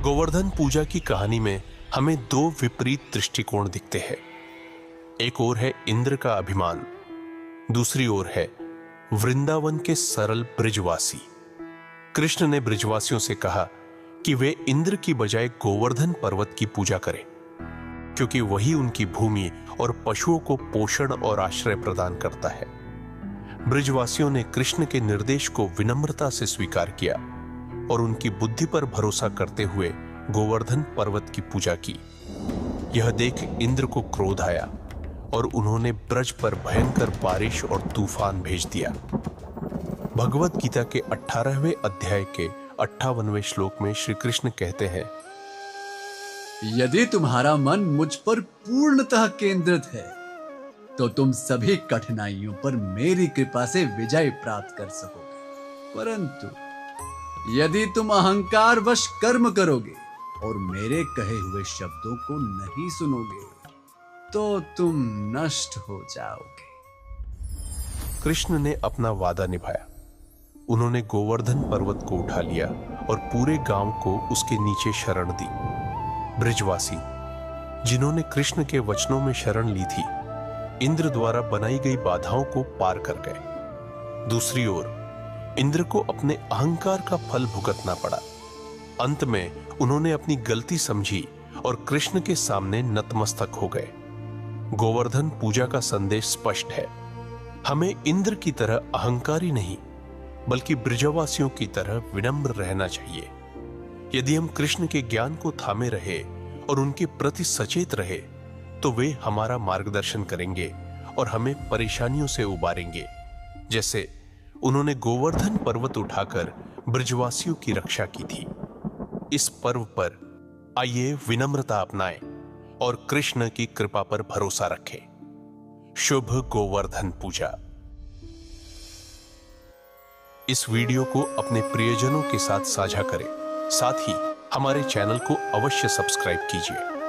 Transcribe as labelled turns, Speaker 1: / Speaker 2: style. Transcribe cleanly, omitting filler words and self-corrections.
Speaker 1: गोवर्धन पूजा की कहानी में हमें दो विपरीत दृष्टिकोण दिखते हैं। एक ओर है इंद्र का अभिमान, दूसरी ओर है वृंदावन के सरल ब्रिजवासी। कृष्ण ने ब्रिजवासियों से कहा कि वे इंद्र की बजाय गोवर्धन पर्वत की पूजा करें, क्योंकि वही उनकी भूमि और पशुओं को पोषण और आश्रय प्रदान करता है। ब्रिजवासियों ने कृष्ण के निर्देश को विनम्रता से स्वीकार किया और उनकी बुद्धि पर भरोसा करते हुए गोवर्धन पर्वत की पूजा की। यह देख इंद्र को क्रोध आया और उन्होंने ब्रज पर भयंकर बारिश और तूफान भेज दिया। भगवत गीता के 18वें अध्याय के 58वें श्लोक में श्री कृष्ण कहते हैं,
Speaker 2: यदि तुम्हारा मन मुझ पर पूर्णतः केंद्रित है तो तुम सभी कठिनाइयों पर मेरी कृपा से विजय प्राप्त कर सकोगे। परंतु यदि तुम अहंकार वश कर्म करोगे और मेरे कहे हुए शब्दों को नहीं सुनोगे तो तुम नष्ट हो जाओगे।
Speaker 1: कृष्ण ने अपना वादा निभाया। उन्होंने गोवर्धन पर्वत को उठा लिया और पूरे गांव को उसके नीचे शरण दी। ब्रिजवासी, जिन्होंने कृष्ण के वचनों में शरण ली थी, इंद्र द्वारा बनाई गई बाधाओं को पार कर गए। दूसरी ओर इंद्र को अपने अहंकार का फल भुगतना पड़ा। अंत में उन्होंने अपनी गलती समझी और कृष्ण के सामने नतमस्तक हो गए। गोवर्धन पूजा का संदेश स्पष्ट है। हमें इंद्र की तरह अहंकारी नहीं, बल्कि ब्रिजवासियों की तरह विनम्र रहना चाहिए। यदि हम कृष्ण के ज्ञान को थामे रहे और उनके प्रति सचेत रहे तो वे हमारा मार्गदर्शन करेंगे और हमें परेशानियों से उबारेंगे, जैसे उन्होंने गोवर्धन पर्वत उठाकर ब्रिजवासियों की रक्षा की थी। इस पर्व पर आइए विनम्रता अपनाएं और कृष्ण की कृपा पर भरोसा रखें। शुभ गोवर्धन पूजा। इस वीडियो को अपने प्रियजनों के साथ साझा करें। साथ ही हमारे चैनल को अवश्य सब्सक्राइब कीजिए।